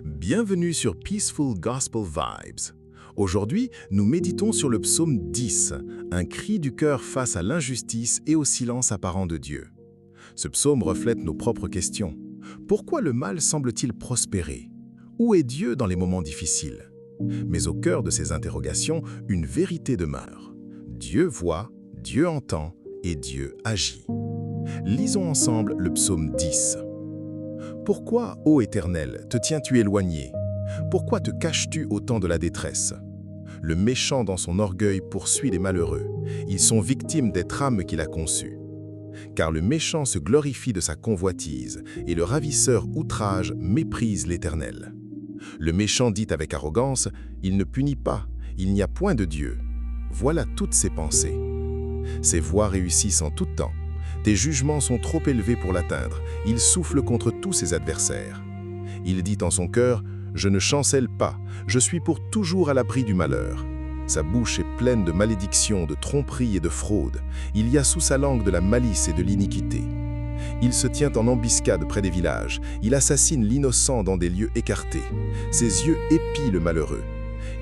Bienvenue sur Peaceful Gospel Vibes. Aujourd'hui, nous méditons sur le psaume 10, un cri du cœur face à l'injustice et au silence apparent de Dieu. Ce psaume reflète nos propres questions. Pourquoi le mal semble-t-il prospérer? Où est Dieu dans les moments difficiles? Mais au cœur de ces interrogations, une vérité demeure. Dieu voit, Dieu entend et Dieu agit. Lisons ensemble le psaume 10. Pourquoi, ô Éternel, te tiens-tu éloigné? Pourquoi te caches-tu au temps de la détresse? Le méchant dans son orgueil poursuit les malheureux. Ils sont victimes des trames qu'il a conçues. Car le méchant se glorifie de sa convoitise, et le ravisseur outrage méprise l'Éternel. Le méchant dit avec arrogance, « Il ne punit pas, il n'y a point de Dieu. » Voilà toutes ses pensées. Ses voies réussissent en tout temps. Tes jugements sont trop élevés pour l'atteindre. Il souffle contre tous ses adversaires. Il dit en son cœur, « Je ne chancelle pas, je suis pour toujours à l'abri du malheur. » Sa bouche est pleine de malédictions, de tromperies et de fraudes. Il y a sous sa langue de la malice et de l'iniquité. Il se tient en embuscade près des villages. Il assassine l'innocent dans des lieux écartés. Ses yeux épient le malheureux.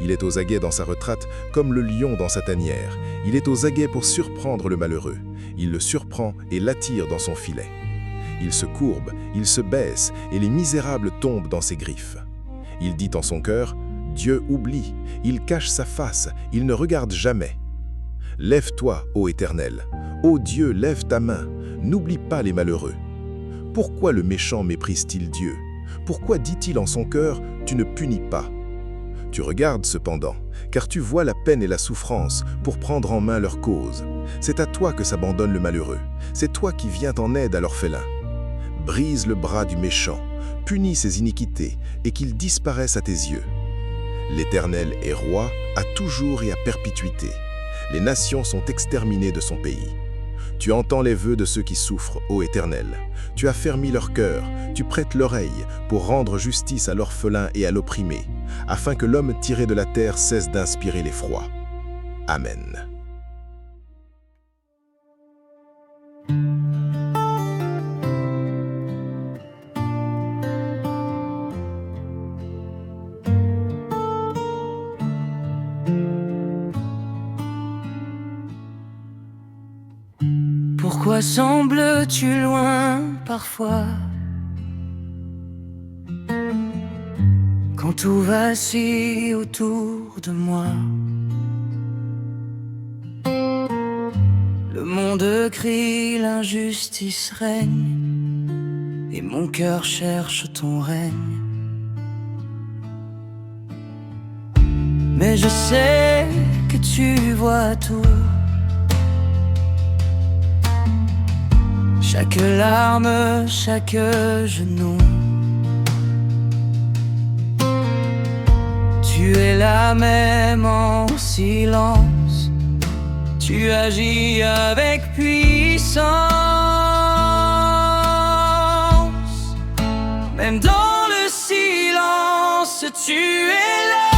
Il est aux aguets dans sa retraite, comme le lion dans sa tanière. Il est aux aguets pour surprendre le malheureux. Il le surprend et l'attire dans son filet. Il se courbe, il se baisse, et les misérables tombent dans ses griffes. Il dit en son cœur, « Dieu oublie, il cache sa face, il ne regarde jamais. » Lève-toi, ô Éternel, ô Dieu, lève ta main, n'oublie pas les malheureux. Pourquoi le méchant méprise-t-il Dieu? Pourquoi dit-il en son cœur, « Tu ne punis pas » ? Tu regardes cependant, car tu vois la peine et la souffrance pour prendre en main leur cause. C'est à toi que s'abandonne le malheureux. C'est toi qui viens en aide à l'orphelin. Brise le bras du méchant, punis ses iniquités, et qu'il disparaisse à tes yeux. L'Éternel est roi à toujours et à perpétuité. Les nations sont exterminées de son pays. Tu entends les vœux de ceux qui souffrent, ô Éternel. Tu as fermi leur cœur, tu prêtes l'oreille pour rendre justice à l'orphelin et à l'opprimé, afin que l'homme tiré de la terre cesse d'inspirer l'effroi. Amen. Pourquoi sembles-tu loin parfois, quand tout vacille autour de moi? Le monde crie, l'injustice règne, et mon cœur cherche ton règne. Mais je sais que tu vois tout. Chaque larme, chaque genou. Tu es là même en silence. Tu agis avec puissance. Même dans le silence, tu es là.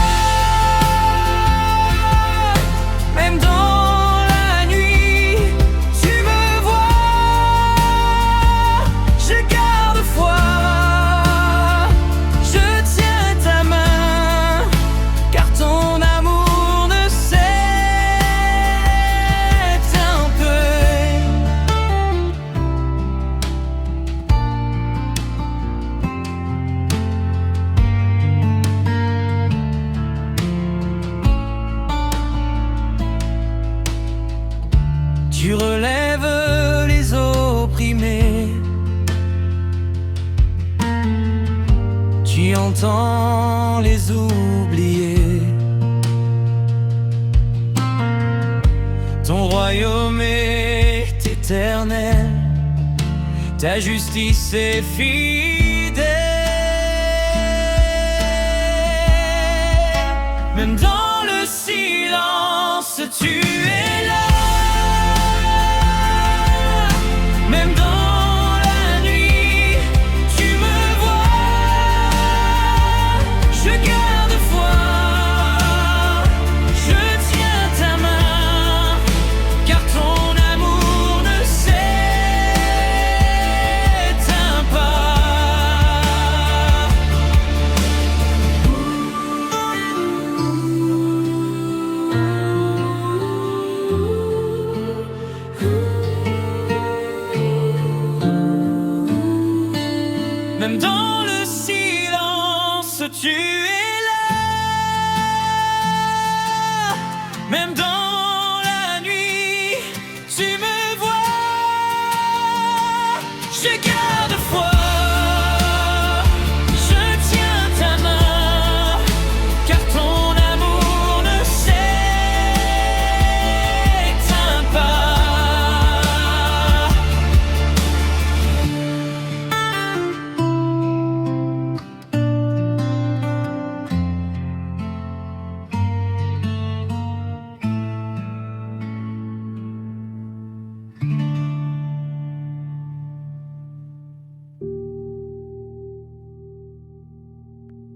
Même dans tu relèves les opprimés, tu entends les oubliés. Ton royaume est éternel, ta justice est fidèle. Même dans le silence, tu es là. Même dans la nuit, tu me vois. Je garde foi, je tiens ta main, car ton amour ne s'éteint pas. Même dans le silence, tu es là. Même dans la nuit, tu me vois. Je garde foi.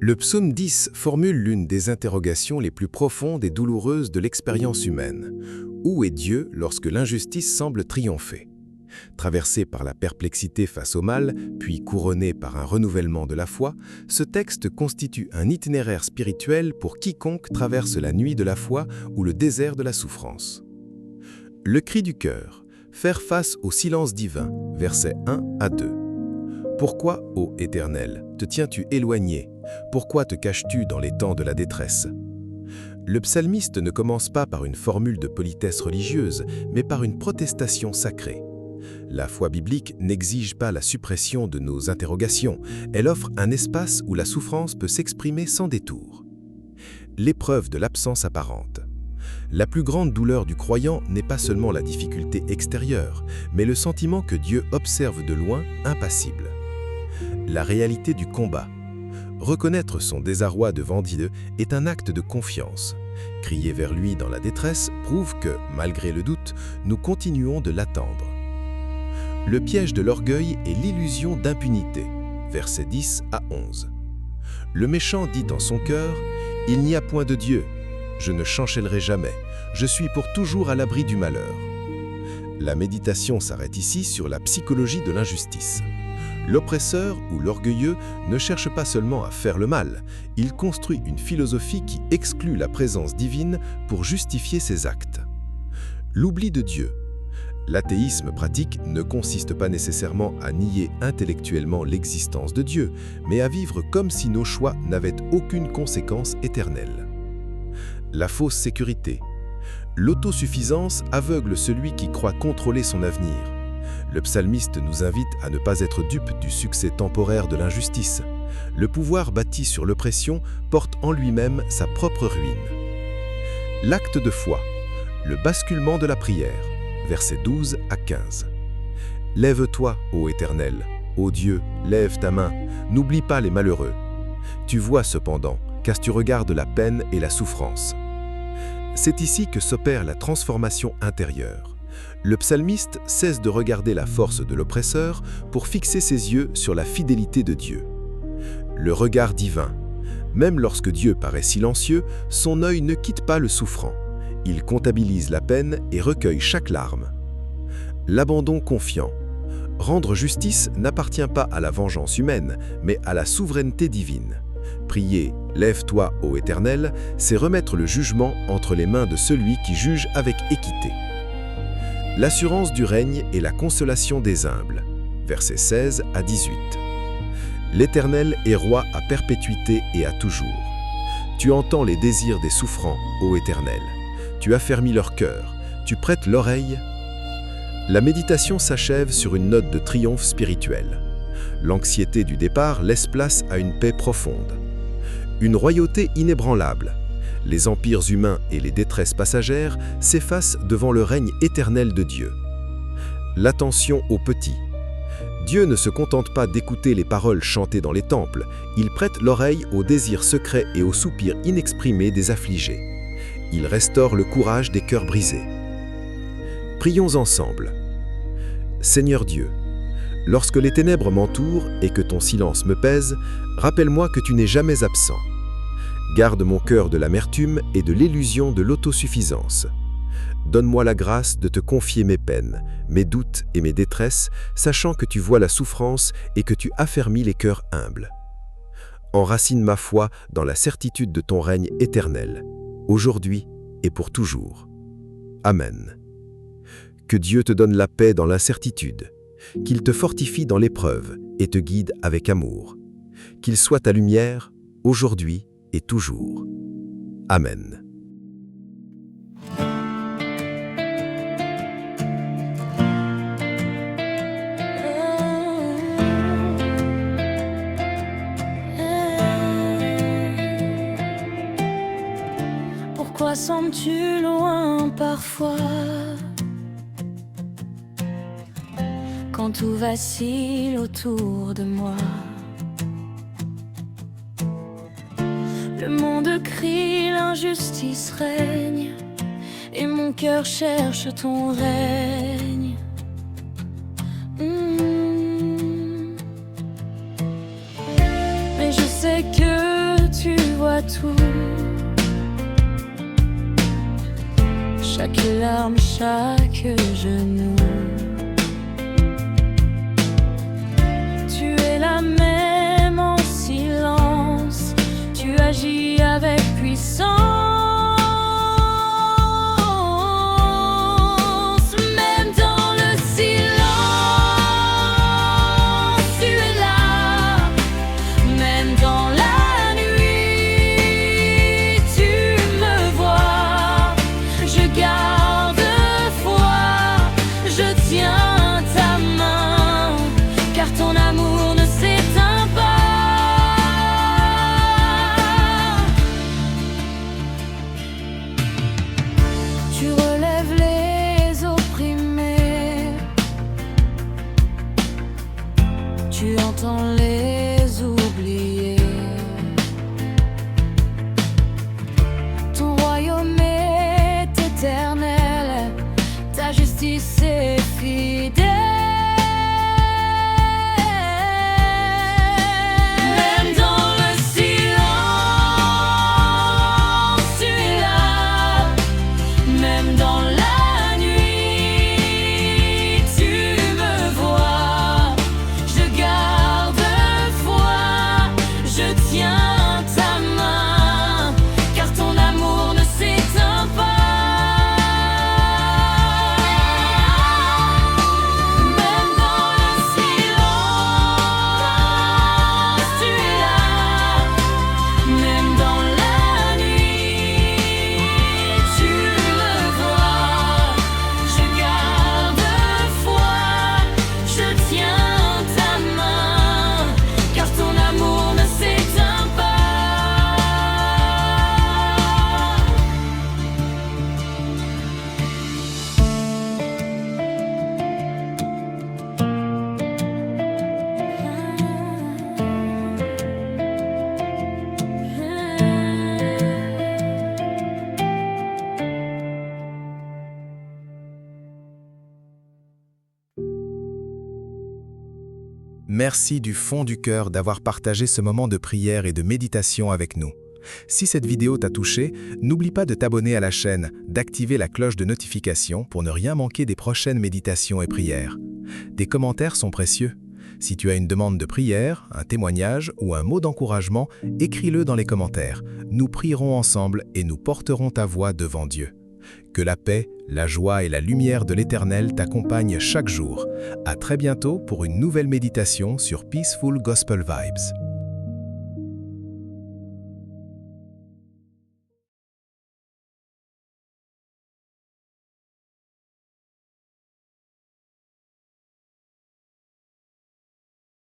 Le psaume 10 formule l'une des interrogations les plus profondes et douloureuses de l'expérience humaine. Où est Dieu lorsque l'injustice semble triompher? Traversé par la perplexité face au mal, puis couronné par un renouvellement de la foi, ce texte constitue un itinéraire spirituel pour quiconque traverse la nuit de la foi ou le désert de la souffrance. Le cri du cœur, faire face au silence divin, versets 1 à 2. Pourquoi, ô Éternel, te tiens-tu éloigné? Pourquoi te caches-tu dans les temps de la détresse? Le psalmiste ne commence pas par une formule de politesse religieuse, mais par une protestation sacrée. La foi biblique n'exige pas la suppression de nos interrogations, elle offre un espace où la souffrance peut s'exprimer sans détour. L'épreuve de l'absence apparente. La plus grande douleur du croyant n'est pas seulement la difficulté extérieure, mais le sentiment que Dieu observe de loin, impassible. La réalité du combat. Reconnaître son désarroi devant Dieu est un acte de confiance. Crier vers lui dans la détresse prouve que, malgré le doute, nous continuons de l'attendre. Le piège de l'orgueil est l'illusion d'impunité, versets 10 à 11. Le méchant dit en son cœur « Il n'y a point de Dieu, je ne chancellerai jamais, je suis pour toujours à l'abri du malheur. » La méditation s'arrête ici sur la psychologie de l'injustice. L'oppresseur ou l'orgueilleux ne cherche pas seulement à faire le mal, il construit une philosophie qui exclut la présence divine pour justifier ses actes. L'oubli de Dieu. L'athéisme pratique ne consiste pas nécessairement à nier intellectuellement l'existence de Dieu, mais à vivre comme si nos choix n'avaient aucune conséquence éternelle. La fausse sécurité. L'autosuffisance aveugle celui qui croit contrôler son avenir. Le psalmiste nous invite à ne pas être dupe du succès temporaire de l'injustice. Le pouvoir bâti sur l'oppression porte en lui-même sa propre ruine. L'acte de foi, le basculement de la prière, versets 12 à 15. Lève-toi, ô Éternel, ô Dieu, lève ta main, n'oublie pas les malheureux. Tu vois cependant, car tu regardes la peine et la souffrance. C'est ici que s'opère la transformation intérieure. Le psalmiste cesse de regarder la force de l'oppresseur pour fixer ses yeux sur la fidélité de Dieu. Le regard divin. Même lorsque Dieu paraît silencieux, son œil ne quitte pas le souffrant. Il comptabilise la peine et recueille chaque larme. L'abandon confiant. Rendre justice n'appartient pas à la vengeance humaine, mais à la souveraineté divine. Prier « Lève-toi, ô Éternel », c'est remettre le jugement entre les mains de celui qui juge avec équité. L'assurance du règne et la consolation des humbles. Versets 16 à 18. L'Éternel est roi à perpétuité et à toujours. Tu entends les désirs des souffrants, ô Éternel. Tu affermis leur cœur, tu prêtes l'oreille. La méditation s'achève sur une note de triomphe spirituel. L'anxiété du départ laisse place à une paix profonde. Une royauté inébranlable. Les empires humains et les détresses passagères s'effacent devant le règne éternel de Dieu. L'attention aux petits. Dieu ne se contente pas d'écouter les paroles chantées dans les temples, il prête l'oreille aux désirs secrets et aux soupirs inexprimés des affligés. Il restaure le courage des cœurs brisés. Prions ensemble. Seigneur Dieu, lorsque les ténèbres m'entourent et que ton silence me pèse, rappelle-moi que tu n'es jamais absent. Garde mon cœur de l'amertume et de l'illusion de l'autosuffisance. Donne-moi la grâce de te confier mes peines, mes doutes et mes détresses, sachant que tu vois la souffrance et que tu affermis les cœurs humbles. Enracine ma foi dans la certitude de ton règne éternel, aujourd'hui et pour toujours. Amen. Que Dieu te donne la paix dans l'incertitude, qu'il te fortifie dans l'épreuve et te guide avec amour. Qu'il soit ta lumière, aujourd'hui et toujours. Amen. Pourquoi sembles-tu loin parfois, quand tout vacille autour de moi? Le monde crie, l'injustice règne, et mon cœur cherche ton règne. Mais je sais que tu vois tout, chaque larme, chaque genou. Tu es la même en silence, tu agis avec puissance. Même dans le silence, tu es là. Même dans la nuit, tu me vois. Je garde foi, je tiens ta main, car ton amour ne s'éteint pas. Tu relèves les opprimés, tu entends les oubliés. Ton royaume est éternel, ta justice est fidèle. Même dans le silence, tu es là. Même dans la nuit, tu me vois. Je garde foi, je tiens ta main, car ton amour ne s'éteint pas. Même dans le silence, tu es là. Même dans la nuit, tu me vois. Je garde foi, je tiens ta main, car ton amour ne s'éteint pas. Merci du fond du cœur d'avoir partagé ce moment de prière et de méditation avec nous. Si cette vidéo t'a touché, n'oublie pas de t'abonner à la chaîne, d'activer la cloche de notification pour ne rien manquer des prochaines méditations et prières. Tes commentaires sont précieux. Si tu as une demande de prière, un témoignage ou un mot d'encouragement, écris-le dans les commentaires. Nous prierons ensemble et nous porterons ta voix devant Dieu. Que la paix, la joie et la lumière de l'Éternel t'accompagnent chaque jour. À très bientôt pour une nouvelle méditation sur Peaceful Gospel Vibes.